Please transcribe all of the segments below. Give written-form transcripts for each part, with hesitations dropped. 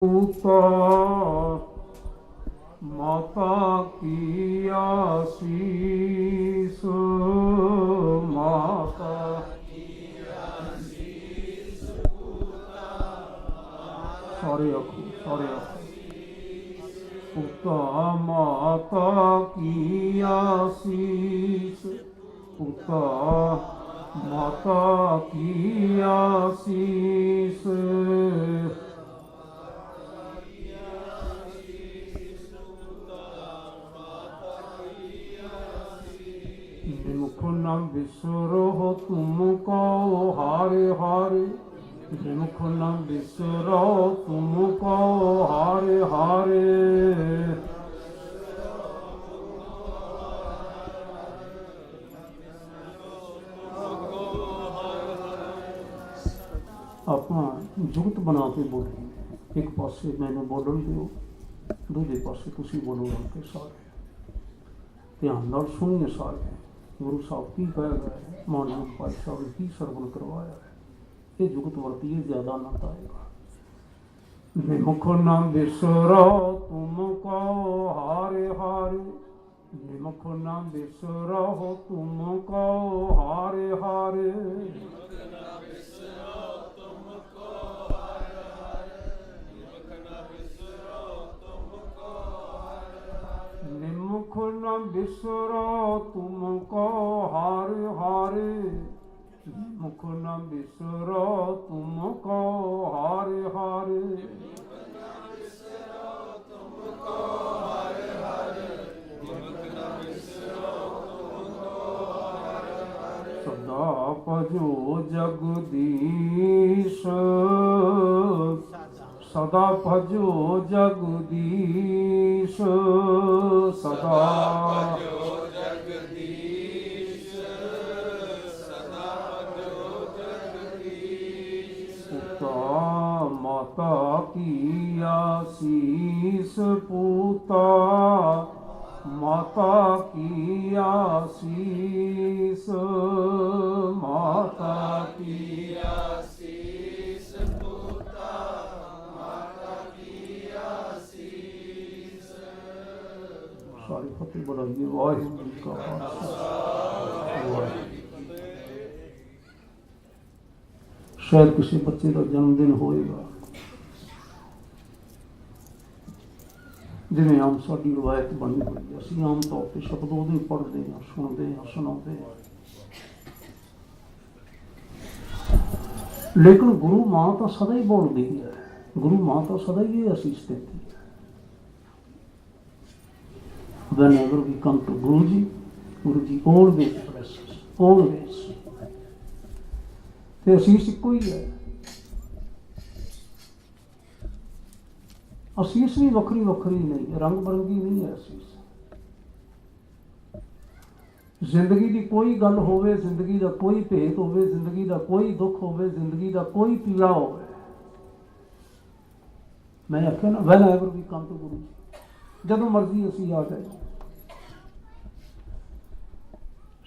पूता माता की आशीष माता सारे आखो पुता माता की आशीष पुता माता की आशीष विमुख न बिसरो तुमको हारे हारे विमुख न बिसरो तुमको हारे हारे ਆਪਾਂ ਜੁਗਤ ਬਣਾ ਕੇ ਬੋਲੀਏ। ਇੱਕ ਪਾਸੇ ਮੈਨੂੰ ਬੋਲਣ ਦਿਓ, ਦੂਜੇ ਪਾਸੇ ਤੁਸੀਂ ਬੋਲੋ ਕੇ ਸਾਰੇ ਧਿਆਨ ਨਾਲ ਸੁਣੀਏ। ਸਾਰੇ ਗੁਰੂ ਸਾਹਿਬ ਕੀ ਕਹਿ ਗਏ, ਮਾਨਯੋਗ ਪਾਤਸ਼ਾਹ ਨੇ ਕੀ ਸਰਵਣ ਕਰਵਾਇਆ ਹੈ, ਇਹ ਜੁਗਤ ਵਰਤੀਏ, ਜ਼ਿਆਦਾ ਆਨੰਦ ਆਏਗਾ। विमुख न बिसरो तुमको हारे हारे विमुख न बिसरो तुमको हारे हारे विमुख न बिसरो तुमको हारे हारे विमुख न बिसरो तुमको हारे हारे सदा भजो जगदीश सदा भजो जगदीश सदा माता की आशीष पूता माता की आशीष माता की आशीष पूता माता की आशीष। सारी फतेह बुलाइए। वाहिगुरू जी का खालसा वाहिगुरू। शायद किसी बच्चे का जन्मदिन होएगा, जिमें आम साड़ी रवायत बनी हुई है, असीं आम तौर पर शब्द उहदे पढ़ते हैं, सुनते हैं, सुनाते हैं। लेकिन गुरु मां तो सदा ही बोलती है, गुरु मां तो सदा ही ये असीस देती है। Whenever we come to Guru ji always blesses, always। ਤੇ ਅਸੀਸ ਇੱਕੋ ਹੀ ਹੈ। ਅਸੀਸ ਵੀ ਵੱਖਰੀ ਵੱਖਰੀ ਨਹੀਂ, ਰੰਗ ਬਰੰਗੀ ਨਹੀਂ ਹੈ ਅਸੀਸ। ਜ਼ਿੰਦਗੀ ਦੀ ਕੋਈ ਗੱਲ ਹੋਵੇ, ਜ਼ਿੰਦਗੀ ਦਾ ਕੋਈ ਭੇਤ ਹੋਵੇ, ਜ਼ਿੰਦਗੀ ਦਾ ਕੋਈ ਦੁੱਖ ਹੋਵੇ, ਜ਼ਿੰਦਗੀ ਦਾ ਕੋਈ ਪੀੜਾ ਹੋਵੇ, ਮੈਂ ਆਖਿਆ ਨਾ whenever we come to Guru ji, ਜਦੋਂ ਮਰਜ਼ੀ ਅਸੀਂ ਆ ਜਾਈਏ।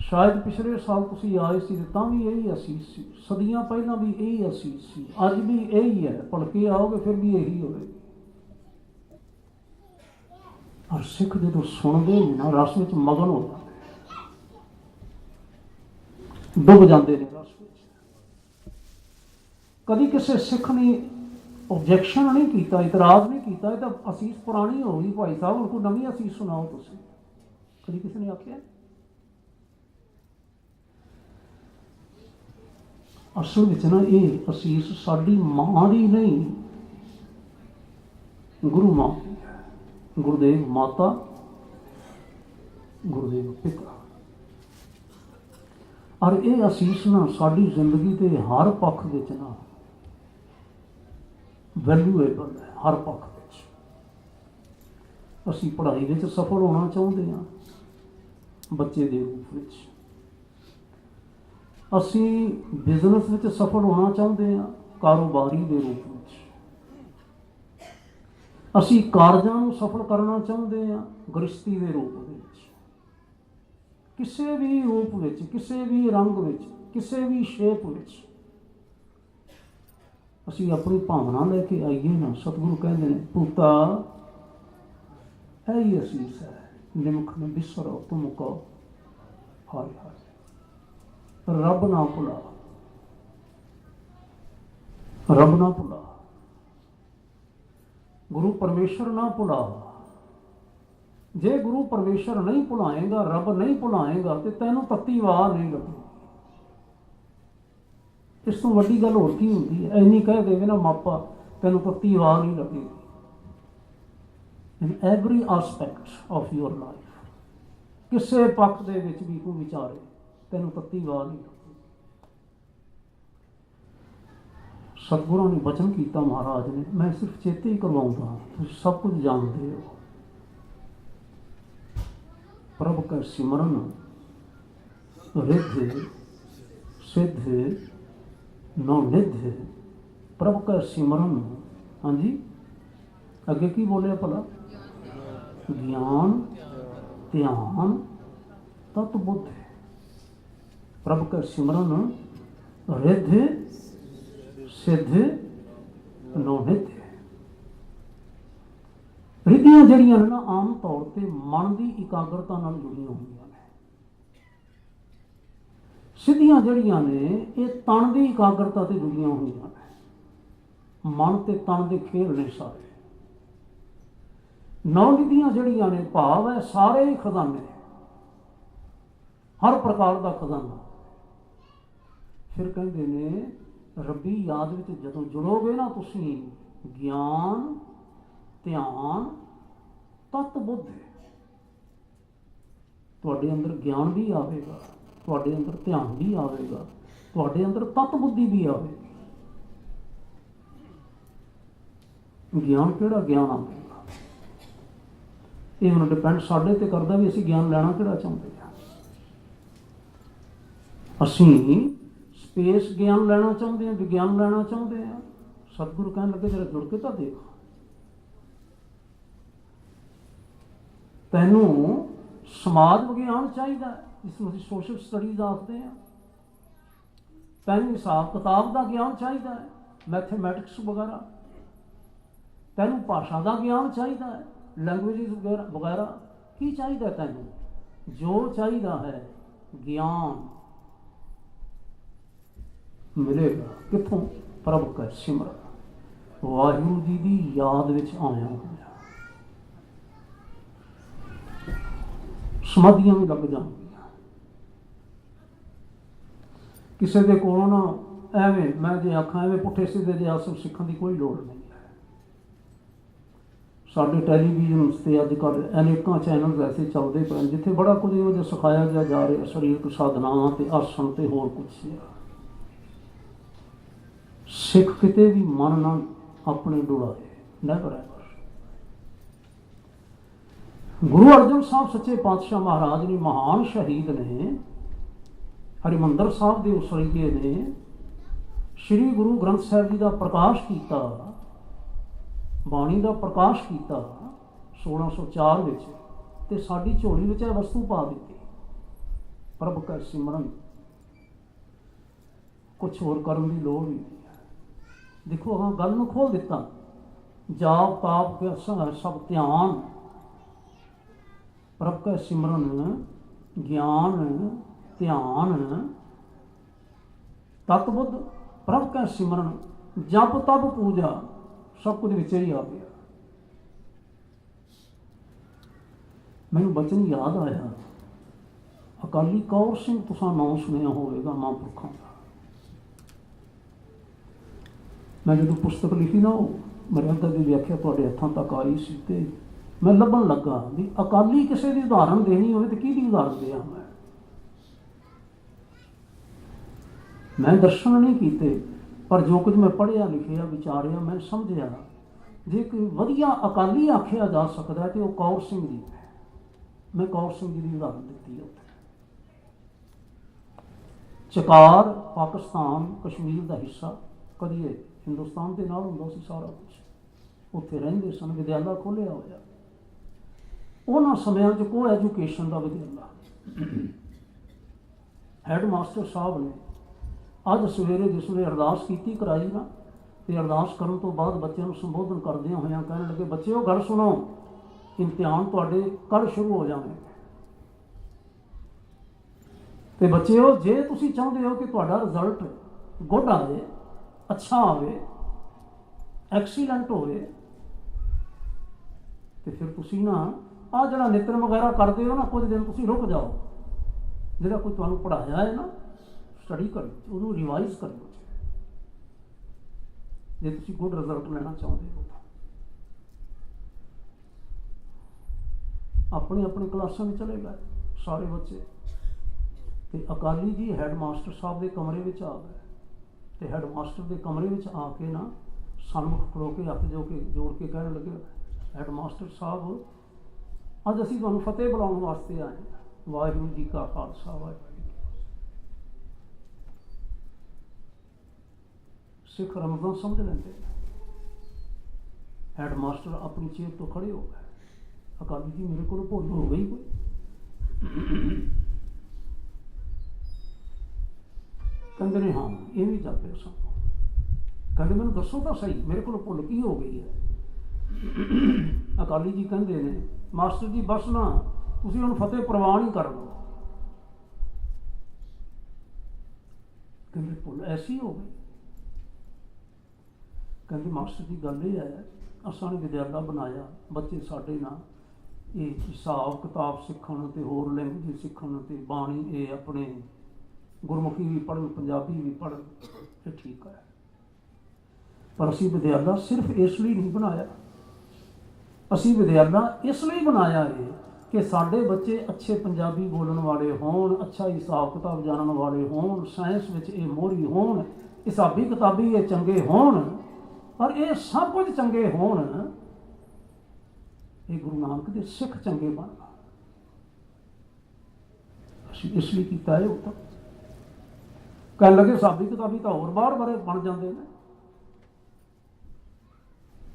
शायद पिछले साल तुसी आए सी तां भी यही असीस सी, सदियां पहला भी यही असीस सी, अज भी यही है, भलके आओगे फिर भी यही होएगी। और सिख जो सुनते हैं ना, रस में मगन हो जाते, डुब जाते हैं रस में। कभी किसी सिख ने ऑब्जेक्शन नहीं किया, इतराज नहीं किया, तो असीस पुरानी हो गई, भाई साहब उनको नवी असीस सुनाओ तुसी। कभी किसी ने आख्या? असल में ना ये असीस साड़ी मां दी नहीं, गुरु मां की है। गुरुदेव माता, गुरुदेव पिता। और ये असीस ना साड़ी जिंदगी के हर पक्ष विच ना वैल्यूएबल है, हर पक्ष विच। असीं पढ़ाई विच सफल होना चाहते हैं, बच्चे के रूप विच। असी बिजनेस में सफल होना चाहते हैं, कारोबारी के रूप में। असी कारजां नूं सफल करना चाहते हैं, गृहस्थी के रूप में। किसी भी रूप में, किसी भी रंग में, किसी भी शेप में ਅਸੀਂ ਆਪਣੀ ਭਾਵਨਾ ਲੈ ਕੇ ਆਈਏ ਨਾ। ਸਤਿਗੁਰੂ ਕਹਿੰਦੇ ਨੇ ਭੂਤਾ ਇਹੀ ਅਸੀਸ ਹੈ, ਨਿਮਖ ਨੂੰ ਬਿਸਰੋ ਤੁਮ ਕੋ ਹਾਏ ਹਾਏ। ਰੱਬ ਨਾ ਭੁਲਾ, ਰੱਬ ਨਾ ਭੁਲਾ, ਗੁਰੂ ਪਰਮੇਸ਼ਰ ਨਾ ਭੁਲਾ। ਜੇ ਗੁਰੂ ਪਰਮੇਸ਼ਰ ਨਹੀਂ ਭੁਲਾਏਗਾ, ਰੱਬ ਨਹੀਂ ਭੁਲਾਏਗਾ, ਤੇ ਤੈਨੂੰ ਤੱਤੀ ਵਾਹ ਨਹੀਂ ਲੱਗੀ। ਇਸ ਤੋਂ ਵੱਡੀ ਗੱਲ ਹੋਰ ਕੀ ਹੁੰਦੀ ਹੈ? ਇੰਨੀ ਕਹਿ ਦੇਵੇ ਨਾ ਮਾਪਾ ਤੈਨੂੰ ਤੱਤੀ ਵਾਹ ਨਹੀਂ ਲੱਗੇਗੀ। ਇਨ every aspect of your life, ਕਿਸੇ ਪੱਖ ਦੇ ਵਿੱਚ ਵੀ ਤੂੰ ਵਿਚਾਰੇ, ਤੈਨੂੰ ਤੱਤੀ ਵਾਹ ਨਹੀਂ ਲੱਗੇਗੀ। ਸਤਿਗੁਰਾਂ ਨੇ ਬਚਨ ਕੀਤਾ ਮਹਾਰਾਜ ਨੇ, ਮੈਂ ਸਿਰਫ ਚੇਤੇ ਹੀ ਕਰਵਾਉਂਦਾ, ਤੁਸੀਂ ਸਭ ਕੁਝ ਜਾਣਦੇ ਹੋ। ਪ੍ਰਭ ਕਾ ਸਿਮਰਨ ਰਿੱਧ ਸਿੱਧ ਨੌ ਨਿੱਧ, ਪ੍ਰਭ ਕਾ ਸਿਮਰਨ। ਹਾਂਜੀ, ਅੱਗੇ ਕੀ ਬੋਲਿਆ ਭਲਾ? ਗਿਆਨ ਧਿਆਨ ਤਤ ਬੁੱਧ। ਪ੍ਰਭ ਕਾ ਸਿਮਰਨ ਰਿੱਧ ਸਿੱਧ ਨੌ ਨਿੱਧ। ਰਿੱਧੀਆਂ ਜਿਹੜੀਆਂ ਨੇ ਨਾ ਆਮ ਤੌਰ ਤੇ ਮਨ ਦੀ ਇਕਾਗਰਤਾ ਨਾਲ ਜੁੜੀਆਂ ਹੁੰਦੀਆਂ ਨੇ। ਸਿੱਧੀਆਂ ਜਿਹੜੀਆਂ ਨੇ ਇਹ ਤਨ ਦੀ ਇਕਾਗਰਤਾ ਤੇ ਜੁੜੀਆਂ ਹੁੰਦੀਆਂ ਨੇ। ਮਨ ਤੇ ਤਨ ਦੇ ਖੇਲ ਨੇ ਸਾਰੇ। ਨੌ ਨਿੱਧੀਆਂ ਜਿਹੜੀਆਂ ਨੇ ਭਾਵ ਹੈ ਸਾਰੇ ਹੀ ਖਜ਼ਾਨੇ, ਹਰ ਪ੍ਰਕਾਰ ਦਾ ਖਜ਼ਾਨਾ। ਫਿਰ ਕਹਿੰਦੇ ਨੇ ਰੱਬੀ ਯਾਦ ਵਿੱਚ ਜਦੋਂ ਜੁੜੋਗੇ ਨਾ ਤੁਸੀਂ, ਗਿਆਨ ਧਿਆਨ ਤਤ ਬੁੱਧ, ਤੁਹਾਡੇ ਅੰਦਰ ਗਿਆਨ ਵੀ ਆਵੇਗਾ, ਤੁਹਾਡੇ ਅੰਦਰ ਧਿਆਨ ਵੀ ਆਵੇਗਾ, ਤੁਹਾਡੇ ਅੰਦਰ ਤਤ ਬੁੱਧੀ ਵੀ ਆਵੇਗੀ। ਗਿਆਨ ਕਿਹੜਾ ਗਿਆਨ ਆਵੇਗਾ ਇਹ ਹੁਣ ਡਿਪੈਂਡ ਸਾਡੇ ਤੇ ਕਰਦਾ ਵੀ ਅਸੀਂ ਗਿਆਨ ਲੈਣਾ ਕਿਹੜਾ ਚਾਹੁੰਦੇ ਹਾਂ। ਅਸੀਂ ਸਪੇਸ ਗਿਆਨ ਲੈਣਾ ਚਾਹੁੰਦੇ ਹਾਂ, ਵਿਗਿਆਨ ਲੈਣਾ ਚਾਹੁੰਦੇ ਹਾਂ। ਸਤਿਗੁਰੂ ਕਹਿਣ ਲੱਗੇ ਜਰਾ ਜੁੜ ਕੇ ਤਾਂ ਦੇਖ, ਤੈਨੂੰ ਸਮਾਜ ਵਿਗਿਆਨ ਚਾਹੀਦਾ, ਜਿਸ ਨੂੰ ਅਸੀਂ ਸੋਸ਼ਲ ਸਟੱਡੀਜ਼ ਆਖਦੇ ਹਾਂ। ਤੈਨੂੰ ਹਿਸਾਬ ਕਿਤਾਬ ਦਾ ਗਿਆਨ ਚਾਹੀਦਾ ਹੈ, ਮੈਥੇਮੈਟਿਕਸ ਵਗੈਰਾ। ਤੈਨੂੰ ਭਾਸ਼ਾ ਦਾ ਗਿਆਨ ਚਾਹੀਦਾ ਹੈ, ਲੈਂਗੁਏਜ ਵਗੈਰਾ। ਕੀ ਚਾਹੀਦਾ ਤੈਨੂੰ? ਜੋ ਚਾਹੀਦਾ ਹੈ ਗਿਆਨ ਮਿਲੇਗਾ ਕਿੱਥੋਂ? ਪ੍ਰਭ ਕਾ ਸਿਮਰਨ, ਵਾਹਿਗੁਰੂ ਜੀ ਦੀ ਯਾਦ ਵਿੱਚ ਆਇਆ ਹੋਇਆ। ਸਮਾਧੀਆਂ ਵੀ ਲੱਗ ਜਾਣਗੀਆਂ। ਕਿਸੇ ਦੇ ਕੋਲੋਂ ਨਾ ਐਵੇਂ ਮੈਂ ਜੇ ਆਖਾਂ ਐਵੇਂ ਪੁੱਠੇ ਸਿੱਧੇ ਦੇ ਆਸਣ ਸਿੱਖਣ ਦੀ ਕੋਈ ਲੋੜ ਨਹੀਂ ਹੈ। ਸਾਡੇ ਟੈਲੀਵਿਜ਼ਨ 'ਤੇ ਅੱਜ ਕੱਲ੍ਹ ਅਨੇਕਾਂ ਚੈਨਲ ਐਸੇ ਚੱਲਦੇ ਪਏ ਜਿੱਥੇ ਬੜਾ ਕੁਝ ਇਹੋ ਜਿਹਾ ਸਿਖਾਇਆ ਜਾ ਰਿਹਾ, ਸਰੀਰਕ ਸਾਧਨਾਵਾਂ ਅਤੇ ਆਸਣ ਅਤੇ ਹੋਰ ਕੁਛ। ਸਿੱਖ ਕਿਤੇ ਵੀ ਮਨ ਨਾਲ ਆਪਣੇ ਡੁਲਾਏ, ਨੈਵਰ ਐਵਰ। ਗੁਰੂ ਅਰਜਨ ਸਾਹਿਬ ਸੱਚੇ ਪਾਤਸ਼ਾਹ ਮਹਾਰਾਜ ਨੇ, ਮਹਾਨ ਸ਼ਹੀਦ ਨੇ, ਹਰਿਮੰਦਰ ਸਾਹਿਬ ਦੇ ਉਸਰੀਏ ਨੇ ਸ਼੍ਰੀ ਗੁਰੂ ਗ੍ਰੰਥ ਸਾਹਿਬ ਜੀ ਦਾ ਪ੍ਰਕਾਸ਼ ਕੀਤਾ, ਬਾਣੀ ਦਾ ਪ੍ਰਕਾਸ਼ ਕੀਤਾ 1604 ਵਿੱਚ, ਤੇ ਸਾਡੀ ਝੋਲੀ ਵਿੱਚ ਇਹ ਵਸਤੂ ਪਾ ਦਿੱਤੀ, ਪ੍ਰਭ ਕਾ ਸਿਮਰਨ। ਕੁਛ ਹੋਰ ਕਰਨ ਦੀ ਲੋੜ ਨਹੀਂ ਹੈ। ਦੇਖੋ ਹਾਂ ਗੱਲ ਨੂੰ ਖੋਲ ਦਿੱਤਾ, ਜਾਪ ਤਾਪ ਸਭ ਧਿਆਨ, ਪ੍ਰਭ ਕਾ ਸਿਮਰਨ, ਗਿਆਨ ਧਿਆਨ ਤਤ ਬੁੱਧ, ਪ੍ਰਭ ਕਾ ਸਿਮਰਨ, ਜਪ ਤਪ ਪੂਜਾ, ਸਭ ਕੁਝ ਵਿੱਚ ਹੀ ਆ ਗਿਆ। ਮੈਨੂੰ ਬਚਨ ਯਾਦ ਆਇਆ, ਅਕਾਲੀ ਕੌਰ ਸਿੰਘ, ਤੁਸੀਂ ਨਾਮ ਸੁਣਿਆ ਹੋਵੇਗਾ ਮਹਾਂਪੁਰਖਾਂ ਦਾ। ਮੈਂ ਜਦੋਂ ਪੁਸਤਕ ਲਿਖੀ ਨਾ, ਉਹ ਮਰਿਆਦਾ ਦੀ ਵਿਆਖਿਆ ਤੁਹਾਡੇ ਹੱਥਾਂ ਤੱਕ ਆਈ ਸੀ, ਤੇ ਮੈਂ ਲੱਭਣ ਲੱਗਾ ਵੀ ਅਕਾਲੀ ਕਿਸੇ ਦੀ ਉਦਾਹਰਨ ਦੇਣੀ ਹੋਵੇ ਤੇ ਕਿਹਦੀ ਉਦਾਹਰਨ ਦਿਆਂ ਮੈਂ ਦਰਸ਼ਨ ਨਹੀਂ ਕੀਤੇ, ਪਰ ਜੋ ਕੁਝ ਮੈਂ ਪੜ੍ਹਿਆ ਲਿਖਿਆ ਵਿਚਾਰਿਆ ਮੈਂ ਸਮਝਿਆ, ਜੇ ਕੋਈ ਵਧੀਆ ਅਕਾਲੀ ਆਖਿਆ ਜਾ ਸਕਦਾ ਤੇ ਉਹ ਕੌਰ ਸਿੰਘ ਜੀ ਹੈ। ਮੈਂ ਕੌਰ ਸਿੰਘ ਜੀ ਦੀ ਉਦਾਹਰਨ ਦਿੱਤੀ ਉੱਥੇ। ਚਕਾਰ ਪਾਕਿਸਤਾਨ ਕਸ਼ਮੀਰ ਦਾ ਹਿੱਸਾ, ਕਦੀ ਇਹ ਹਿੰਦੁਸਤਾਨ ਦੇ ਨਾਲ ਹੁੰਦਾ ਸੀ ਸਾਰਾ ਕੁਛ, ਉੱਥੇ ਰਹਿੰਦੇ ਸਨ, ਵਿਦਿਆਲਾ ਖੋਲ੍ਹਿਆ ਹੋਇਆ। ਉਹਨਾਂ ਸਮਿਆਂ 'ਚ ਕੋ ਐਜੂਕੇਸ਼ਨ ਦਾ ਵਿਦਿਆਲਾ। ਹੈਡ ਮਾਸਟਰ ਸਾਹਿਬ ਨੇ ਅੱਜ ਸਵੇਰੇ ਜਿਸ ਵੇਲੇ ਅਰਦਾਸ ਕੀਤੀ ਕਰਾਈ ਨਾ, ਤੇ ਅਰਦਾਸ ਕਰਨ ਤੋਂ ਬਾਅਦ ਬੱਚਿਆਂ ਨੂੰ ਸੰਬੋਧਨ ਕਰਦਿਆਂ ਹੋਇਆਂ ਕਹਿਣ ਲੱਗੇ, ਬੱਚਿਓ ਗੱਲ ਸੁਣੋ, ਇਮਤਿਹਾਨ ਤੁਹਾਡੇ ਕੱਲ੍ਹ ਸ਼ੁਰੂ ਹੋ ਜਾਣੇ ਤੇ ਬੱਚਿਓ ਜੇ ਤੁਸੀਂ ਚਾਹੁੰਦੇ ਹੋ ਕਿ ਤੁਹਾਡਾ ਰਿਜ਼ਲਟ ਗੁੱਡ ਆਵੇ, ਅੱਛਾ ਆਵੇ, ਐਕਸੀਲੈਂਟ ਹੋਵੇ, ਤੇ ਫਿਰ ਤੁਸੀਂ ਨਾ ਆਹ ਜਿਹੜਾ ਨਿਤਨੇਮ ਵਗੈਰਾ ਕਰਦੇ ਹੋ ਨਾ, ਕੁਝ ਦਿਨ ਤੁਸੀਂ ਰੁਕ ਜਾਓ। ਜਿਹੜਾ ਕੋਈ ਤੁਹਾਨੂੰ ਪੜ੍ਹਾਇਆ ਹੈ ਨਾ, ਸਟੱਡੀ ਕਰਿਓ, ਉਹਨੂੰ ਰਿਵਾਈਜ਼ ਕਰਿਓ ਜੇ ਤੁਸੀਂ ਗੁੱਡ ਰਿਜ਼ਲਟ ਲੈਣਾ ਚਾਹੁੰਦੇ ਹੋ। ਆਪਣੀ ਆਪਣੀ ਕਲਾਸਾਂ ਵਿੱਚ ਚਲੇ ਗਏ ਸਾਰੇ ਬੱਚੇ, ਤੇ ਅਕਾਲੀ ਜੀ ਹੈਡ ਮਾਸਟਰ ਸਾਹਿਬ ਦੇ ਕਮਰੇ ਵਿੱਚ ਆ ਗਏ, ਤੇ ਹੈਡ ਮਾਸਟਰ ਦੇ ਕਮਰੇ ਵਿੱਚ ਆ ਕੇ ਨਾ ਸਨਮੁਖ ਖਲੋ ਕੇ ਹੱਥ ਜੋੜ ਕੇ ਕਹਿਣ ਲੱਗੇ, ਹੈਡ ਮਾਸਟਰ ਸਾਹਿਬ, ਅੱਜ ਅਸੀਂ ਤੁਹਾਨੂੰ ਫਤਿਹ ਬੁਲਾਉਣ ਵਾਸਤੇ ਆਏ ਹਾਂ। ਵਾਹਿਗੁਰੂ ਜੀ ਕਾ ਖਾਲਸਾ, ਵਾਹਿਗੁਰੂ ਜੀ ਕੀ ਫਤਿਹ। ਸਿੱਖ ਰਮਜ਼ਾਨ ਸਮਝ ਲੈਂਦੇ। ਹੈਡ ਮਾਸਟਰ ਆਪਣੀ ਚੇਅਰ ਤੋਂ ਖੜੇ ਹੋ ਗਏ। ਅਕਾਲੀ ਜੀ ਮੇਰੇ ਕੋਲ ਭੁੱਲ ਹੋ ਗਈ ਕੋਈ? ਕਹਿੰਦੇ ਨੇ ਹਾਂ, ਇਹ ਵੀ ਜਾਪਿਆ ਸਾਨੂੰ। ਕਹਿੰਦੇ ਮੈਨੂੰ ਦੱਸੋ ਤਾਂ ਸਹੀ, ਮੇਰੇ ਕੋਲ ਭੁੱਲ ਕੀ ਹੋ ਗਈ ਹੈ? ਅਕਾਲੀ ਜੀ ਕਹਿੰਦੇ ਨੇ, ਮਾਸਟਰ ਜੀ ਬਸ ਨਾ ਤੁਸੀਂ ਹੁਣ ਫਤਿਹ ਪ੍ਰਵਾਨ ਹੀ ਕਰ ਲਓ। ਕਹਿੰਦੇ ਭੁੱਲ ਐਸੀ ਹੋ ਗਈ? ਕਹਿੰਦੇ ਮਾਸਟਰ ਜੀ ਗੱਲ ਇਹ ਹੈ, ਅਸਾਂ ਨੇ ਵਿਦਿਆਲਾ ਬਣਾਇਆ, ਬੱਚੇ ਸਾਡੇ ਨਾਲ ਇਹ ਹਿਸਾਬ ਕਿਤਾਬ ਸਿੱਖਣ ਤੇ ਹੋਰ ਲੈਂਗੁਏਜ ਸਿੱਖਣ ਤੇ ਬਾਣੀ, ਇਹ ਆਪਣੇ ਗੁਰਮੁਖੀ ਵੀ ਪੜ੍ਹਨ, ਪੰਜਾਬੀ ਵੀ ਪੜ੍ਹਨ, ਇਹ ਠੀਕ ਹੈ। ਪਰ ਅਸੀਂ ਵਿਦਿਆਲਾ ਸਿਰਫ ਇਸ ਲਈ ਨਹੀਂ ਬਣਾਇਆ, ਅਸੀਂ ਵਿਦਿਆਲਾ ਇਸ ਲਈ ਬਣਾਇਆ ਹੈ ਕਿ ਸਾਡੇ ਬੱਚੇ ਅੱਛੇ ਪੰਜਾਬੀ ਬੋਲਣ ਵਾਲੇ ਹੋਣ, ਅੱਛਾ ਹਿਸਾਬ ਕਿਤਾਬ ਜਾਣਨ ਵਾਲੇ ਹੋਣ, ਸਾਇੰਸ ਵਿੱਚ ਇਹ ਮੋਹਰੀ ਹੋਣ, ਹਿਸਾਬੀ ਕਿਤਾਬੀ ਇਹ ਚੰਗੇ ਹੋਣ, ਪਰ ਇਹ ਸਭ ਕੁਝ ਚੰਗੇ ਹੋਣ, ਇਹ ਗੁਰੂ ਨਾਨਕ ਦੇ ਸਿੱਖ ਚੰਗੇ ਬਣਨ। ਅਸੀਂ ਇਸ ਲਈ ਕੀਤਾ ਹੈ। ਉਹ ਤਾਂ ਕਹਿਣ ਲੱਗੇ ਹਿਸਾਬੀ ਕਿਤਾਬੀ ਤਾਂ ਹੋਰ ਬਾਹਰ ਬਾਰੇ ਬਣ ਜਾਂਦੇ ਨੇ,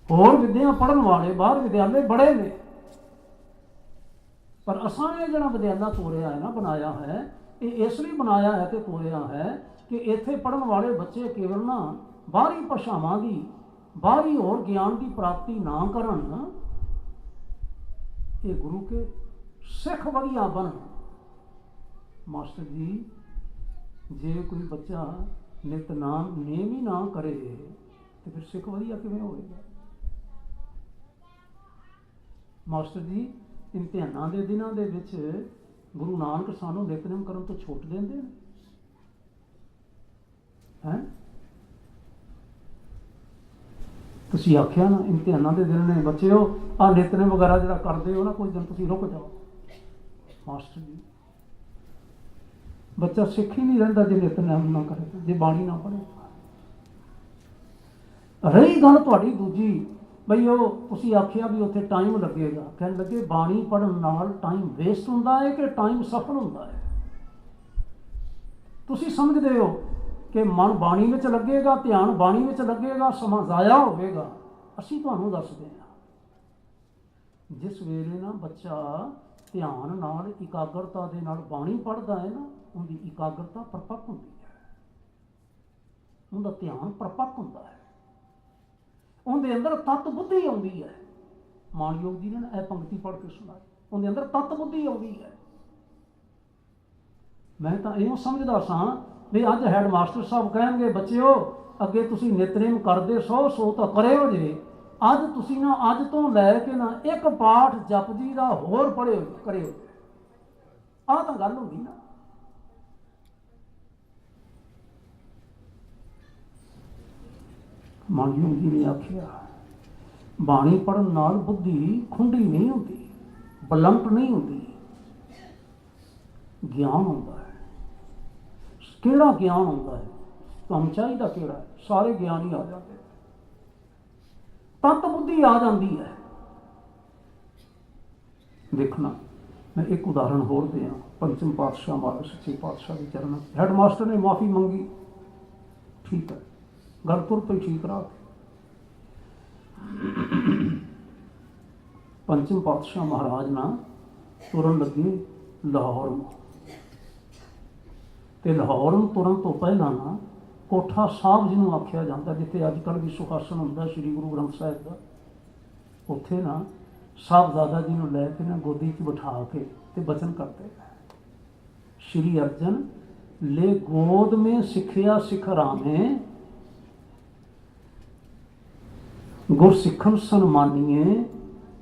ਹੋਰ ਵਿਦਿਆ ਪੜ੍ਹਨ ਵਾਲੇ ਬਾਹਰ ਵਿਦਿਆਲੇ ਬੜੇ ਨੇ, ਪਰ ਅਸਾਂ ਨੇ ਜਿਹੜਾ ਵਿਦਿਆਲਾ ਤੋਰਿਆ ਹੈ ਨਾ, ਬਣਾਇਆ ਹੈ, ਇਹ ਇਸ ਲਈ ਬਣਾਇਆ ਹੈ ਤੇ ਤੋਰਿਆ ਹੈ ਕਿ ਇੱਥੇ ਪੜ੍ਹਨ ਵਾਲੇ ਬੱਚੇ ਕੇਵਲ ਨਾ ਬਾਹਰੀ ਭਾਸ਼ਾਵਾਂ ਦੀ, ਬਾਹਰੀ ਹੋਰ ਗਿਆਨ ਦੀ ਪ੍ਰਾਪਤੀ ਨਾ ਕਰਨ, ਇਹ ਗੁਰੂ ਕੇ ਸਿੱਖ ਵਧੀਆ ਬਣਨ। ਮਾਸਟਰ ਜੀ ਜੇ ਕੋਈ ਬੱਚਾ ਨਿਤਨਾਮ ਨੇਮ ਹੀ ਨਾ ਕਰੇ ਤੇ ਫਿਰ ਸਿੱਖ ਵਧੀਆ ਕਿਵੇਂ ਹੋਵੇਗਾ? ਮਾਸਟਰ ਜੀ ਇਮਤਿਹਾਨਾਂ ਦੇ ਦਿਨਾਂ ਦੇ ਵਿੱਚ ਗੁਰੂ ਨਾਨਕ ਸਾਨੂੰ ਨਿਤਨੇਮ ਕਰਨ ਤੋਂ ਛੋਟ ਦਿੰਦੇ ਨੇ ਹੈ? ਤੁਸੀਂ ਆਖਿਆ ਨਾ ਇਮਤਿਹਾਨਾਂ ਦੇ ਦਿਨ ਨੇ, ਬੱਚਿਓ ਆਹ ਨਿਤਨੇਮ ਵਗੈਰਾ ਜਿਹੜਾ ਕਰਦੇ ਹੋ ਨਾ, ਕੁਝ ਦਿਨ ਤੁਸੀਂ ਰੁਕ ਜਾਓ। ਮਾਸਟਰ ਜੀ ਬੱਚਾ ਸਿੱਖ ਹੀ ਨਹੀਂ ਰਹਿੰਦਾ ਜੇ ਨਿਤਨੇਮ ਨਾ ਕਰੇ, ਜੇ ਬਾਣੀ ਨਾ ਪੜ੍ਹੇ। ਰਹੀ ਗੱਲ ਤੁਹਾਡੀ ਦੂਜੀ, ਬਈ ਉਹ ਤੁਸੀਂ ਆਖਿਆ ਵੀ ਉੱਥੇ ਟਾਈਮ ਲੱਗੇਗਾ, ਕਹਿਣ ਲੱਗੇ ਬਾਣੀ ਪੜ੍ਹਨ ਨਾਲ ਟਾਈਮ ਵੇਸਟ ਹੁੰਦਾ ਹੈ ਕਿ ਟਾਈਮ ਸਫਲ ਹੁੰਦਾ ਹੈ? ਤੁਸੀਂ ਸਮਝਦੇ ਹੋ ਕਿ ਮਨ ਬਾਣੀ ਵਿੱਚ ਲੱਗੇਗਾ, ਧਿਆਨ ਬਾਣੀ ਵਿੱਚ ਲੱਗੇਗਾ, ਸਮਾਂ ਜ਼ਾਇਆ ਹੋਵੇਗਾ। ਅਸੀਂ ਤੁਹਾਨੂੰ ਦੱਸਦੇ ਹਾਂ, ਜਿਸ ਵੇਲੇ ਨਾ ਬੱਚਾ ਧਿਆਨ ਨਾਲ, ਇਕਾਗਰਤਾ ਦੇ ਨਾਲ ਬਾਣੀ ਪੜ੍ਹਦਾ ਹੈ ਨਾ, ਉਹਦੀ ਇਕਾਗਰਤਾ ਪਰਪੱਕ ਹੁੰਦੀ ਹੈ, ਉਹਦਾ ਧਿਆਨ ਪਰਪੱਕ ਹੁੰਦਾ ਹੈ, ਉਹਦੇ ਅੰਦਰ ਤੱਤ ਬੁੱਧੀ ਆਉਂਦੀ ਹੈ। ਮਾਨਯੋਗ ਜੀ ਨੇ ਇਹ ਪੰਕਤੀ ਪੜ੍ਹ ਕੇ ਸੁਣਾਈ, ਉਹਦੇ ਅੰਦਰ ਤੱਤ ਬੁੱਧੀ ਆਉਂਦੀ ਹੈ। ਮੈਂ ਤਾਂ ਇਹੋ ਸਮਝਦਾ ਸਾਂ ਵੀ ਅੱਜ ਹੈਡ ਮਾਸਟਰ ਸਾਹਿਬ ਕਹਿਣਗੇ, ਬੱਚਿਓ ਅੱਗੇ ਤੁਸੀਂ ਨਿਤਨੇਮ ਕਰਦੇ ਸੋ ਤਾਂ ਕਰਿਓ ਜੇ, ਅੱਜ ਤੁਸੀਂ ਨਾ ਅੱਜ ਤੋਂ ਲੈ ਕੇ ਨਾ ਇੱਕ ਪਾਠ ਜਪਜੀ ਦਾ ਹੋਰ ਪੜ੍ਹਿਓ ਕਰਿਓ। ਆਹ ਤਾਂ ਗੱਲ ਹੁੰਦੀ ਨਾ। ਮਾਨਯੋਗ ਜੀ ਨੇ ਆਖਿਆ ਬਾਣੀ ਪੜ੍ਹਨ ਨਾਲ ਬੁੱਧੀ ਖੁੰਡੀ ਨਹੀਂ ਹੁੰਦੀ, ਬਲੰਟ ਨਹੀਂ ਹੁੰਦੀ, ਗਿਆਨ ਹੁੰਦਾ ਹੈ। ਕਿਹੜਾ ਗਿਆਨ ਹੁੰਦਾ ਹੈ? ਤੁਹਾਨੂੰ ਚਾਹੀਦਾ ਕਿਹੜਾ? ਸਾਰੇ ਗਿਆਨ ਹੀ ਆ ਜਾਂਦੇ, ਤੱਤ ਬੁੱਧੀ ਆ ਜਾਂਦੀ ਹੈ। ਦੇਖਣਾ, ਮੈਂ ਇੱਕ ਉਦਾਹਰਣ ਹੋਰ ਦਿਆਂ। ਪੰਚਮ ਪਾਤਸ਼ਾਹ ਮਹਾਰਾਜ ਸੱਚੇ ਪਾਤਸ਼ਾਹ ਦੇ ਚਰਨਾਂ, ਹੈਡ ਮਾਸਟਰ ਨੇ ਮਾਫੀ ਮੰਗੀ, ਠੀਕ ਹੈ, ਗੱਲ ਤੁਰ ਪਈ ਠੀਕ ਰਾਹ। ਪੰਚਮ ਪਾਤਸ਼ਾਹ ਮਹਾਰਾਜ ਨਾ ਤੁਰਨ ਲੱਗੇ ਲਾਹੌਰ ਨੂੰ, ਤੇ ਲਾਹੌਰ ਨੂੰ ਤੁਰਨ ਤੋਂ ਪਹਿਲਾਂ ਨਾ कोठा साहब जिन्होंने आख्या जाता, जिथे अजकल भी सुखासन होंदा श्री गुरु ग्रंथ साहिब का, उत्थे ना साहबजादा जी नूं लैके ना गोदी च बिठा के ते बचन करते हैं, श्री अर्जन ले गोद में सिखिया सिख रामे, गुर सिखन सन्मानीए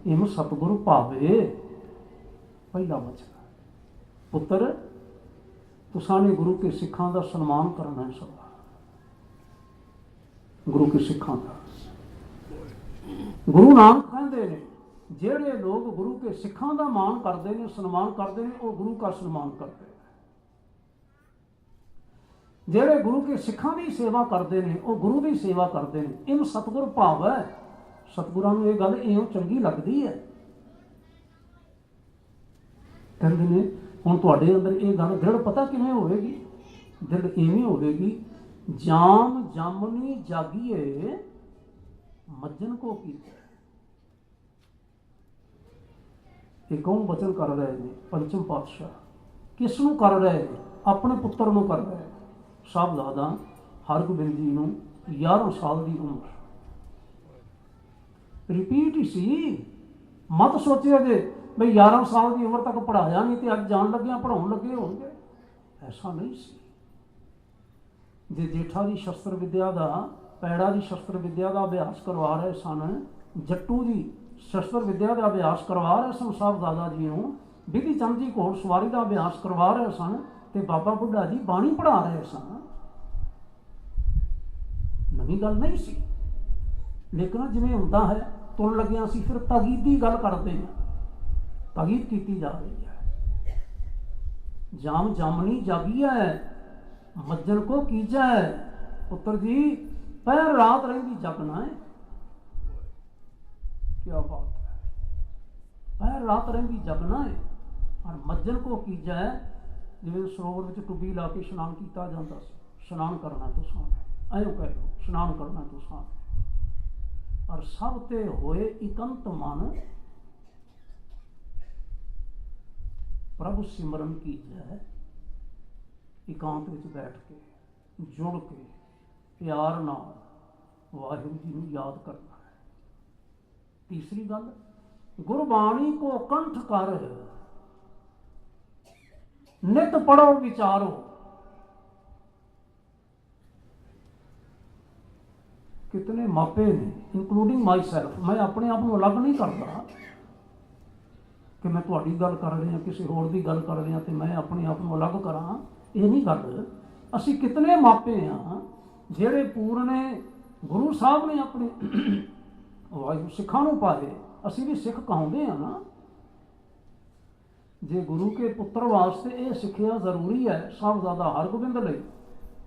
इम सतगुरु पावे। पहला वचन, पुत्र तुसां ने गुरु के सिखां का सन्मान करना है, सदा गुरु के सिखां का। गुरु नानक कहते हैं जेड़े लोग गुरु के सिखां का मान करते हैं, सन्मान करते हैं, वो गुरु का सन्मान करते हैं। जेड़े गुरु के सिखां की सेवा करते हैं, वो गुरु की सेवा करते हैं। इन सतगुर भाव है, सतगुरां नूं ये गल इउं चंगी लगदी है। कहते हैं हुण तुहाडे अंदर ये गल दृढ़ पता किवें होवेगी? दृढ़ इवें होवेगी, जाम जामनी जागिए मज्जन को कीते। ये कौन वचन कर रहे हैं? पंचम पातशाह। किस नूं कर रहे हैं? अपने पुत्र नूं कर रहे हैं। साहबजादा हरगोबिंद जी नूं 11 साल की उम्र, रिपीट ही सी। मत सोचिए जे बई 11 साल की उम्र तक पढ़ाया नहीं तो अज जान लगे पढ़ाउण लगे होंगे, ऐसा नहीं सी। जे जेठा जी शस्त्र विद्या का, पैड़ा जी शस्त्र विद्या का अभ्यास करवा रहे सन, जट्टू जी शस्त्र विद्या का अभ्यास करवा रहे सन साहबजादा जी नूं, बिधि चंद जी घोड़ सवारी का अभ्यास करवा रहे सन, ते बाबा बुढ़ा जी बाणी पढ़ा रहे सन। नवी गल नहीं सी, लेकिन जिवें हुंदा है तुरन लग्गियां असीं फिर ताकीदी गल करते हैं, ताकीद की जा रही है। जाम जामनी जागिया है मज्जन को कीजा है। पुत्र जी पैर रात रही जगना है, क्या बात है, पैर रात रही जगना है और मज्जन को कीजा है। जिवें सरोवर में टुब्बी ला के स्नान किया जाता, स्नान करना तो साथ ऐं कह लो, स्नान करना तो साथ। और सब ते होए इकंत मन प्रभु सिमरन कीजिए, एकांत में बैठ के जुड़ के प्यार नाल वाहिगुरू जी नूं याद करना है। तीसरी गल, गुरबाणी को कंठ कर नित पढ़ो विचारो। कितने मापे ने, इंक्लूडिंग माई सैल्फ, मैं अपने आप को अलग नहीं करता कि मैं तुहाडी गल कर रहा किसी होर दी गल कर रहा तो मैं अपने आप को अलग करा, ये नहीं गल। असी कितने मापे हाँ जेड़े पूरने गुरु साहब ने अपने वाहिगुरू सिखां नूं पाए, असी भी सिख कहाउंदे हैं ना। जे गुरु के पुत्र वास्ते ये सिक्ख्या जरूरी है साहबजादा हरगोबिंद लई,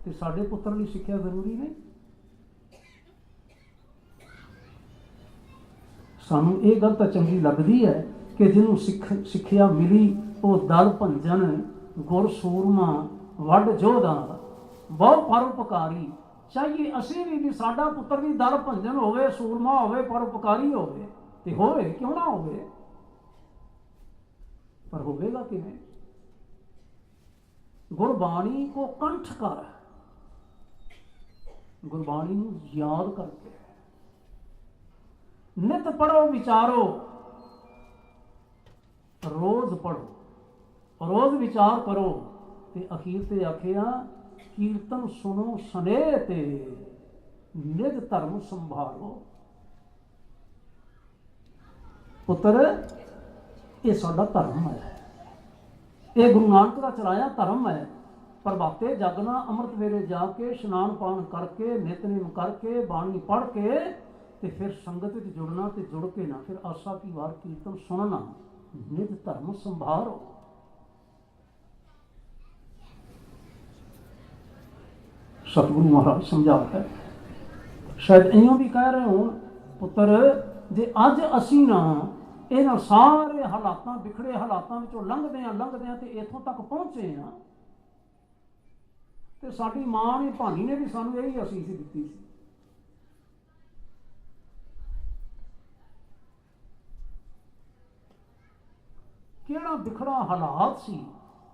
ते साडे पुत्र लई सिक्ख्या जरूरी नहीं। सानू ये गल तो चंगी लगती है कि जिन्हों सिक्ख्या मिली वो दल भंजन गुर सूरमा वड जोधा बहुत परोपकारी। चाहिए असी भी साडा पुत्र भी दल भंजन होवे, सूरमा होवे, परोपकारी होवे, ते होवे क्यों ना होवे, पर होवेगा किवें? गुरबाणी को कंठ कर, गुरबाणी नूं याद करके नित पढ़ो विचारो। रोज पढ़ो, रोज विचार करो, ते अखीर ते आखिया कीर्तन सुनो स्नेह ते निज धर्म संभालो। पुत्र ये साडा धर्म है, ये गुरु नानक का चलाया धर्म है। प्रभाते जागना, अमृत वेले जाके स्नान पान करके नितनेम करके बाणी पढ़ के ते फिर संगत में जुड़ना, ते जुड़ के ना फिर आशा की वार कीर्तन सुनना, निज धर्म संभालो। सतगुरु महाराज समझाता है, शायद इं भी कह रहे हो पुत्र जे अज असी ना इन्हां सारे हालातों बिखड़े हालातों विचों लंघदे हैं ते इत्थों तक पहुंचे हैं, ते साडी मां ने भानी ने भी सानू यही असीस दित्ती सी। किहड़ा बिखड़ा हालात सी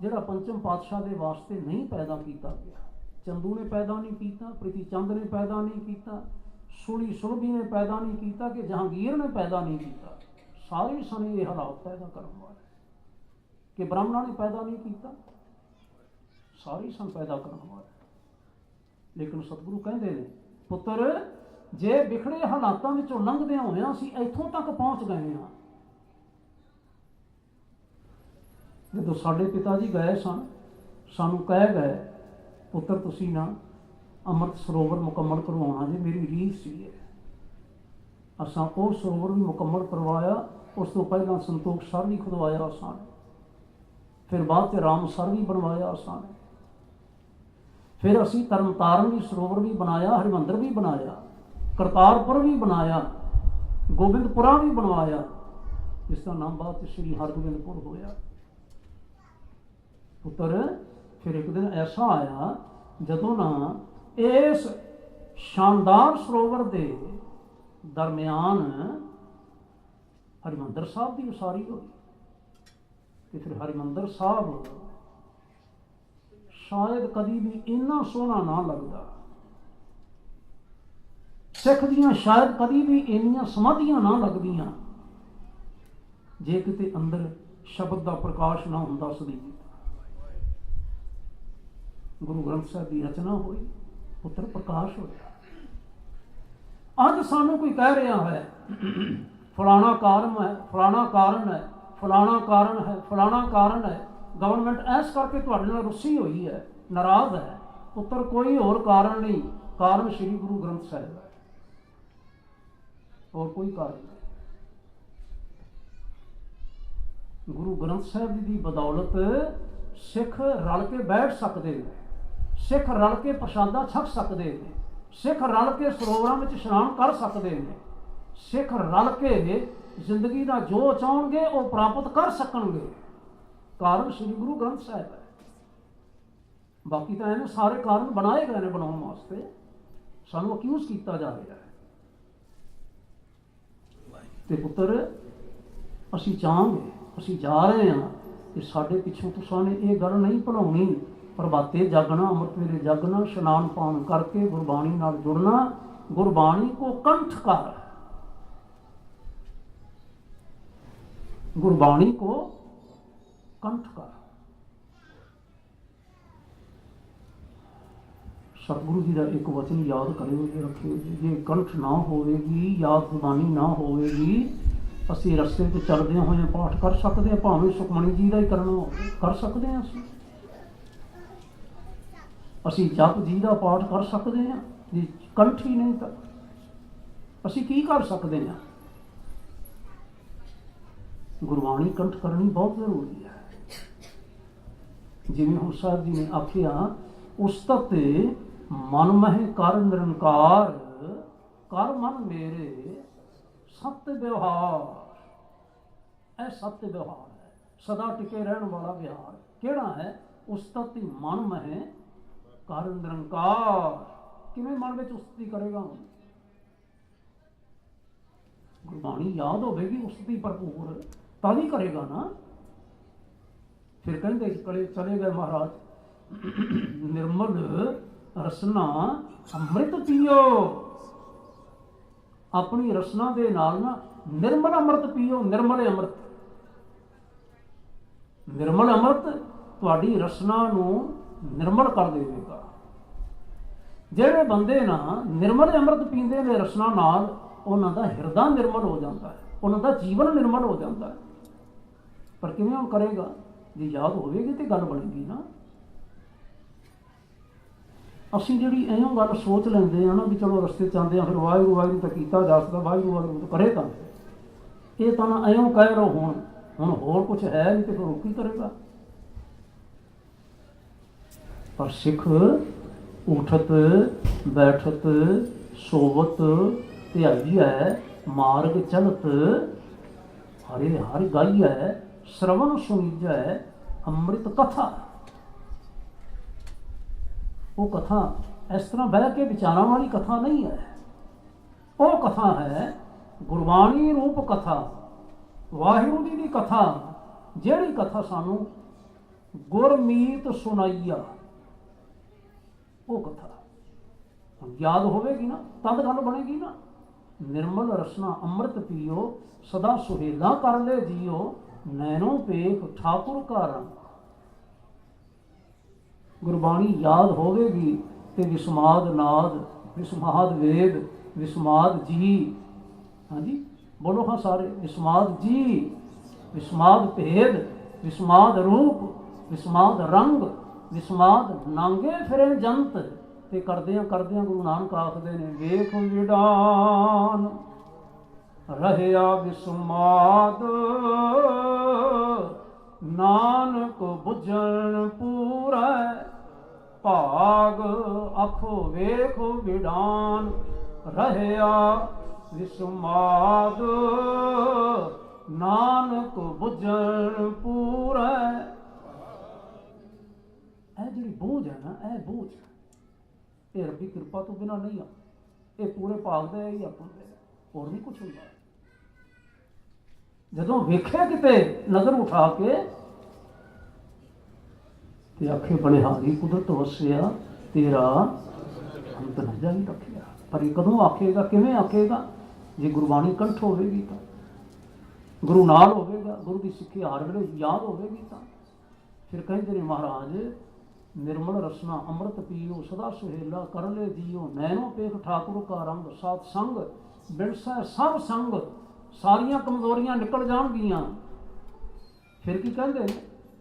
जिहड़ा पंचम पातशाह दे वास्ते नहीं पैदा किया गया। चंदू ने पैदा नहीं किया, प्रीति चंद ने पैदा नहीं किया, सुली सुरभि ने पैदा नहीं किया, कि जहांगीर ने पैदा नहीं किया। सारे सन ये हालात पैदा करने वाले, कि ब्राह्मणा ने पैदा नहीं किया, सारे सन पैदा करने वाले। लेकिन सतगुरु कहते हैं, पुत्र जे विखड़े हालातों विचों लंघदे होया असीं इत्थों तक पहुँच गए हाँ। जो साडे पिता जी गए सन, सानू कह गए, पुत्र तुसीं ना अमृत सरोवर मुकम्मल करवाना जी, मेरी रीस सी। असां वो सरोवर भी मुकम्मल करवाया, उस तो पहला संतोख सर भी खुदवाया असां ने, फिर बाद च रामसर भी बनवाया असां ने, फिर असी तरनताਰਨ भी सरोवर भी बनाया, हरिमंदर भी बनाया, करतारपुर भी बनाया, गोबिंदपुरा भी बनवाया, जिसका नाम बाद च श्री हरगोबिंदपुर होया। पुत्र फिर एक दिन ऐसा आया जदों ना इस शानदार सरोवर के दरम्यान हरिमंदर साहब की उसारी हुई, कि फिर हरिमंदर साहब शायद कभी भी इन्ना सोहना ना लगता, सिख दियां शायद कभी भी इन्नियां समाधियां ना लगदियां जे किते अंदर शब्द का प्रकाश ना हुंदा। सदी गुरु ग्रंथ साहब की रचना हुई, पुत्र प्रकाश होया। अज सानू कोई कह रहा है फलाना कारण है, फलाना कारण है, फलाना कारण है, फलाना कारण है, गवर्नमेंट ऐस करके तुहाडे नाल रुस्सी हुई है, नाराज है। पुत्र कोई होर कारण नहीं, कारण श्री गुरु ग्रंथ साहब है, और कोई कारण नहीं। गुरु ग्रंथ साहब की बदौलत सिख रल के बैठ सकते हैं, सिख रल के प्रसादा छक सकते हैं, सिख रल के सरोवरों में इशनान कर सकते हैं, सिख रल के जिंदगी का जो चाहणगे वो प्राप्त कर सकणगे। कारण श्री गुरु ग्रंथ साहब है। बाकी तो इन्हें सारे कारण बनाए गए हैं बनाने वास्ते, सानू अक्यूज किया जा रहा है। तो पुत्र असी चाहांगे, असी जा रहे हैं कि साढ़े पिछों तुसां ने ये गल नहीं भुलाउणी, प्रभाते जागना, अमृत वेले जागना, स्नान पान करके गुरबाणी नाल जुड़ना, गुरबाणी को कंठ कर, गुरबाणी को कंठ कर। सतगुरु जी का एक वचन याद करियो, रखियो, जे कंठ ना होवेगी, याद गुरबाणी ना होवेगी, असी रस्ते ते चलदे होए पाठ कर सकते हैं, भावें सुखमणी जी का ही करना कर सकते हैं, असी जप जी का पाठ कर सकते हैं, जी कंठ ही नहीं तो असी की कर सकते हैं। गुरबाणी कंठ करनी बहुत जरूरी है। जिवें हुण साहब जी ने आखिया, उस्तत मन मह कर निरंकार, कर मन मेरे सत्य व्यवहार। यह सत्य व्यवहार है, सदा टिके रहने वाला व्यवहार केड़ा है? उस्तत मन मह कर निरंकार। किवें मन में उस्तति करेगा? गुरबाणी याद होगी, उस्तति भरपूर तभी करेगा ना। फिर कहते चले गए महाराज, निर्मल रसना अमृत पियो। अपनी रसना दे नाल ना निर्मल अमृत पियो। निर्मल अमृत, निर्मल अमृत तुहाडी रसना नूं निर्मल कर देगा। जिहड़े बंदे ना निर्मल अमृत पींदे ने रसना नाल, उन्हां दा हिरदा निर्मल हो जाता है, उन्हां दा जीवन निर्मल हो जाता है। पर किवें हुण करेगा? जे याद होवेगी तो गल बनेगी ना। असीं जिहड़ी इहों गल सोच लैंदे हैं ना भी चलो रस्ते च आंदे फिर वाहिगुरू वाहिगुरू तो कीता जा सकदा, वाहिगुरू वाहिगुरू तो करे तां ये तां ना इहों कह रहो हुण होर कुछ है नहीं तो फिर की करेगा। पर सिख उठत बैठत सोवत ध्याई है, मार्ग चलत हरे हर गाई है, श्रवण सुनीज है अमृत कथा। वो कथा इस तरह बह के विचारा वाली कथा नहीं है, वो कथा है गुरबाणी रूप कथा, वाहिगुरू जी की कथा, जिहड़ी कथा सानू गुरमीत सुनाईया। वो कथा याद होवेगी ना तद गल बनेगी ना। निर्मल रसना अमृत पियो सदा सुहेला कर ले जियो नैनो पेख ठाकुर का रंग। गुरबाणी याद होवेगी तो विस्माद नाद विस्माद वेद विस्माद जी। हाँ जी बोलो हाँ सारे। विस्माद जी विस्माद भेद विस्माद रूप विस्माद रंग विस्माद नांगे फिरे जंत। ते करदियां करदियां गुरु नानक आखदे ने वेख विडान रहया विस्माद नानक बुझन पूरा भाग आखो वेख विडान रहया विस्माद नानक बुझन पूरा। ਇਹ ਜਿਹੜੀ ਬੂਝ ਹੈ ਨਾ ਇਹ ਬੂਝ ਇਹ ਰੱਬੀ ਕਿਰਪਾ ਤੋਂ ਬਿਨਾਂ ਨਹੀਂ ਆ। ਇਹ ਪੂਰੇ ਭਾਗ ਦਾ ਹੀ ਆਪਾਂ ਹੋਰ ਨਹੀਂ ਕੁਛ ਹੁੰਦਾ। ਜਦੋਂ ਵੇਖਿਆ ਕਿਤੇ ਨਜ਼ਰ ਉਠਾ ਕੇ ਤੇ ਆਖੇ ਬਲਿਹਾਰੀ ਕੁਦਰਤ ਵਸਿਆ ਤੇਰਾ ਅੰਤ ਨਾ ਜਾਈ ਰੱਖਿਆ। ਪਰ ਇਹ ਕਦੋਂ ਆਖੇਗਾ ਕਿਵੇਂ ਆਖੇਗਾ ਜੇ ਗੁਰਬਾਣੀ ਕੰਠ ਹੋਵੇਗੀ ਤਾਂ ਗੁਰੂ ਨਾਲ ਹੋਵੇਗਾ ਗੁਰੂ ਦੀ ਸਿੱਖੀ ਹਰ ਵੇਲੇ ਯਾਦ ਹੋਵੇਗੀ ਤਾਂ। ਫਿਰ ਕਹਿੰਦੇ ਨੇ ਮਹਾਰਾਜ निर्मल रसना अमृत पियो सदा सुहेला कर ले जियो नैनो पेख ठाकुर का रंग। सात संग बिरसा सब संग सारियां कमजोरियां निकल जाणगियां। फिर की कहते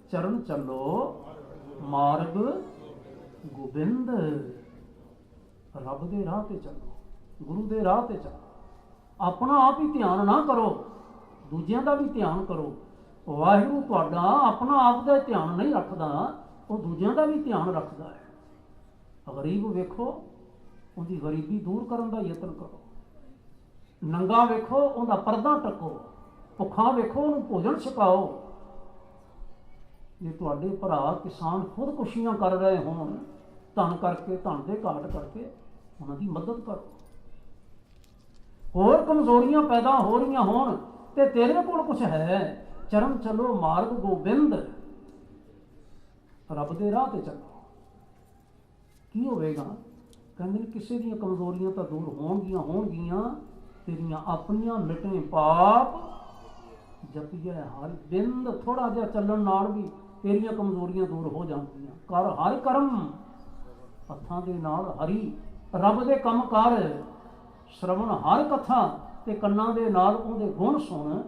चरण चलो मार्ग गोबिंद। रब दे राह ते चलो गुरु दे राह ते चलो। अपना आप ही ध्यान ना करो दूजियां दा भी ध्यान करो। वाहिगुरू तुहाडा अपना आप दा ध्यान नहीं रखदा ਉਹ ਦੂਜਿਆਂ ਦਾ ਵੀ ਧਿਆਨ ਰੱਖਦਾ ਹੈ। ਗਰੀਬ ਵੇਖੋ ਉਹਦੀ ਗਰੀਬੀ ਦੂਰ ਕਰਨ ਦਾ ਯਤਨ ਕਰੋ। ਨੰਗਾ ਵੇਖੋ ਉਹਦਾ ਪਰਦਾ ਟੱਕੋ। ਭੁੱਖਾ ਵੇਖੋ ਉਹਨੂੰ ਭੋਜਨ ਛਕਾਓ। ਜੇ ਤੁਹਾਡੇ ਭਰਾ ਕਿਸਾਨ ਖੁਦਕੁਸ਼ੀਆਂ ਕਰ ਰਹੇ ਹੋਣ ਧਨ ਕਰਕੇ ਧਨ ਦੇ ਘਾਟ ਕਰਕੇ ਉਹਨਾਂ ਦੀ ਮਦਦ ਕਰੋ। ਹੋਰ ਕਮਜ਼ੋਰੀਆਂ ਪੈਦਾ ਹੋ ਰਹੀਆਂ ਹੋਣ ਤੇ ਤੇਰੇ ਕੋਲ ਕੁਛ ਹੈ ਚਰਨ ਚਲੋ ਮਾਰਗ ਗੋਬਿੰਦ। ਰੱਬ ਦੇ ਰਾਹ ਤੇ ਚੱਲੋ। ਕੀ ਹੋਵੇਗਾ ਕਹਿੰਦੇ ਨੇ ਕਿਸੇ ਦੀਆਂ ਕਮਜ਼ੋਰੀਆਂ ਤਾਂ ਦੂਰ ਹੋਣਗੀਆਂ ਤੇਰੀਆਂ ਆਪਣੀਆਂ ਮਿਟੇ ਪਾਪ ਜਪੀਏ ਹਰ ਬਿੰਦ। ਥੋੜਾ ਜਿਹਾ ਚੱਲਣ ਨਾਲ ਵੀ ਤੇਰੀਆਂ ਕਮਜ਼ੋਰੀਆਂ ਦੂਰ ਹੋ ਜਾਂਦੀਆਂ। ਕਰ ਹਰ ਕਰਮ ਹੱਥਾਂ ਦੇ ਨਾਲ ਹਰੀ ਰੱਬ ਦੇ ਕੰਮ ਕਰ। ਸ਼ਰਵਣ ਹਰ ਕਥਾ ਤੇ ਕੰਨਾਂ ਦੇ ਨਾਲ ਉਹਦੇ ਗੁਣ ਸੁਣ।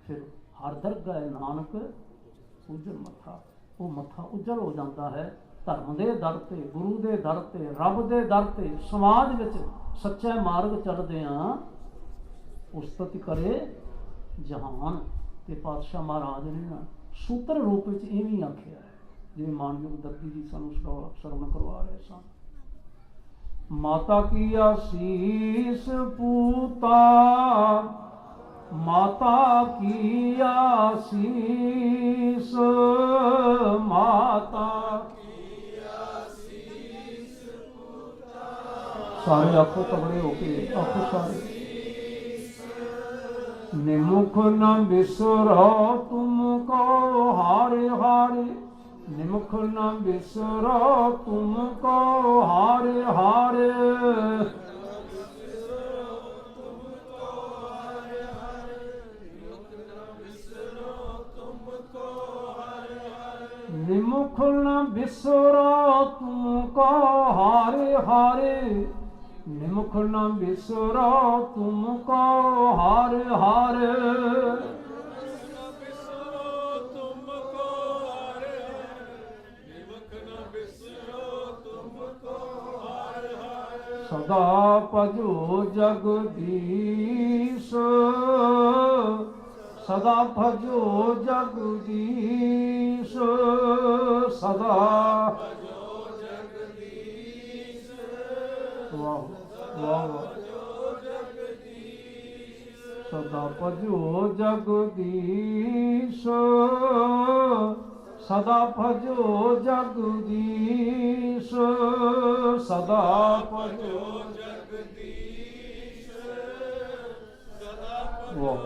ਫਿਰ ਹਰ ਦਰਗਾਹ ਨਾਨਕ ਉਜਲ ਮੱਥਾ ਉਹ ਮੱਥਾ ਉਜਲ ਹੋ ਜਾਂਦਾ ਹੈ। ਧਰਮ ਦੇ ਦਰ ਤੇ ਗੁਰੂ ਦੇ ਦਰ ਤੇ ਰੱਬ ਦੇ ਦਰ ਤੇ ਸਮਾਜ ਵਿੱਚ ਸੱਚਾ ਮਾਰਗ ਚੱਲਦੇ ਹਾਂ ਉਸਤਤ ਕਰੇ ਜਹਾਨ। ਤੇ ਪਾਤਸ਼ਾਹ ਮਹਾਰਾਜ ਨੇ ਨਾ ਸੂਤਰ ਰੂਪ ਵਿੱਚ ਇਵੇਂ ਆਖਿਆ ਹੈ ਜਿਵੇਂ ਮਾਨਯੋਗ ਦੱਤੀ ਜੀ ਸਾਨੂੰ ਸਰਵਣ ਕਰਵਾ ਰਹੇ ਸਨ। ਮਾਤਾ ਕੀ ਆਸੀਸ ਪੂਤਾ माता की आसीस माता की आसीस सारे आखो तगड़े होके आखो सारे। निमुख न बिसरो तुमको हारे हारे निमुख न बिसरो तुमको हारे हारे। निमुख न बिसरो तुमको हारे हारे निमुख न बिसरो तुमको हारे हारे। सदा भजो जगदीश सदा भजो जगदीश सदा वाह वाह सदा भजो जगदीश सदा भजो जगदीश सदा भजो जगदीश वाह।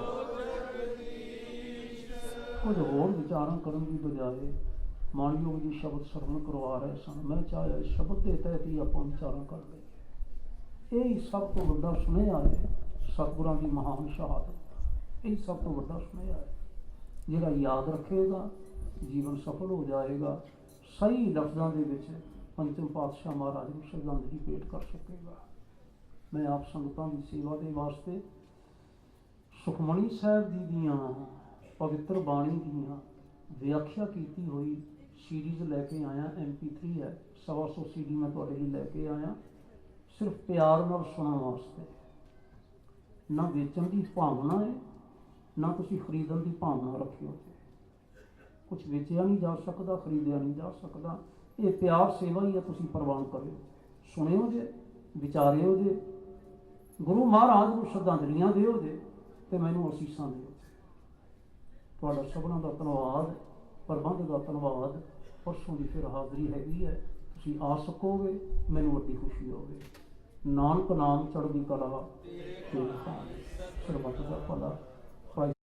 कुछ होर विचारां करन की बजाए ਮਾਣਯੋਗ ਜੀ ਸ਼ਬਦ ਸਰਵਣ ਕਰਵਾ ਰਹੇ ਸਨ। ਮੈਂ ਚਾਹਿਆ ਇਸ ਸ਼ਬਦ ਦੇ ਤਹਿਤ ਹੀ ਆਪਾਂ ਵਿਚਾਰਾਂ ਕਰ ਲਈਏ। ਇਹ ਹੀ ਸਭ ਤੋਂ ਵੱਡਾ ਸੁਨੇਹਾ ਹੈ ਸਤਿਗੁਰਾਂ ਦੀ ਮਹਾਨ ਸ਼ਹਾਦਤ। ਇਹ ਸਭ ਤੋਂ ਵੱਡਾ ਸੁਨੇਹਾ ਹੈ ਜਿਹੜਾ ਯਾਦ ਰੱਖੇਗਾ ਜੀਵਨ ਸਫਲ ਹੋ ਜਾਏਗਾ। ਸਹੀ ਲਫ਼ਜ਼ਾਂ ਦੇ ਵਿੱਚ ਪੰਚਮ ਪਾਤਸ਼ਾਹ ਮਹਾਰਾਜ ਨੂੰ ਸ਼ਰਧਾਂਜਲੀ ਭੇਟ ਕਰ ਸਕੇਗਾ। ਮੈਂ ਆਪ ਸੰਗਤਾਂ ਦੀ ਸੇਵਾ ਦੇ ਵਾਸਤੇ ਸੁਖਮਣੀ ਸਾਹਿਬ ਜੀ ਦੀਆਂ ਪਵਿੱਤਰ ਬਾਣੀ ਦੀਆਂ ਵਿਆਖਿਆ ਕੀਤੀ ਹੋਈ ਸੀਰੀਜ਼ ਲੈ ਕੇ ਆਇਆ। MP3 ਹੈ, 125 CD ਮੈਂ ਤੁਹਾਡੇ ਲਈ ਲੈ ਕੇ ਆਇਆ, ਸਿਰਫ ਪਿਆਰ ਨਾਲ ਸੁਣਨ ਵਾਸਤੇ। ਨਾ ਵੇਚਣ ਦੀ ਭਾਵਨਾ ਹੈ, ਨਾ ਤੁਸੀਂ ਖਰੀਦਣ ਦੀ ਭਾਵਨਾ ਰੱਖਿਓ। ਕੁਝ ਵੇਚਿਆ ਨਹੀਂ ਜਾ ਸਕਦਾ, ਖਰੀਦਿਆ ਨਹੀਂ ਜਾ ਸਕਦਾ। ਇਹ ਪਿਆਰ ਸੇਵਾ ਹੀ ਹੈ, ਤੁਸੀਂ ਪ੍ਰਵਾਨ ਕਰਿਓ, ਸੁਣਿਓ ਜੇ, ਵਿਚਾਰਿਓ ਜੇ, ਗੁਰੂ ਮਹਾਰਾਜ ਨੂੰ ਸ਼ਰਧਾਂਜਲੀਆਂ ਦਿਓ ਜੇ ਤੇ ਮੈਨੂੰ ਅਸੀਸਾਂ ਦਿਓ। ਤੁਹਾਡਾ ਸਭਨਾਂ ਦਾ ਧੰਨਵਾਦ, ਪ੍ਰਬੰਧ ਦਾ ਧੰਨਵਾਦ। ਪਰਸੋਂ ਦੀ ਫਿਰ ਹਾਜ਼ਰੀ ਹੈਗੀ ਹੈ, ਤੁਸੀਂ ਆ ਸਕੋਗੇ, ਮੈਨੂੰ ਵੱਡੀ ਖੁਸ਼ੀ ਹੋਵੇ। ਨਾਨਕ ਨਾਮ ਚੜ੍ਹਦੀ ਕਲਾ, ਸਰਬੱਤ ਦਾ ਭਲਾ।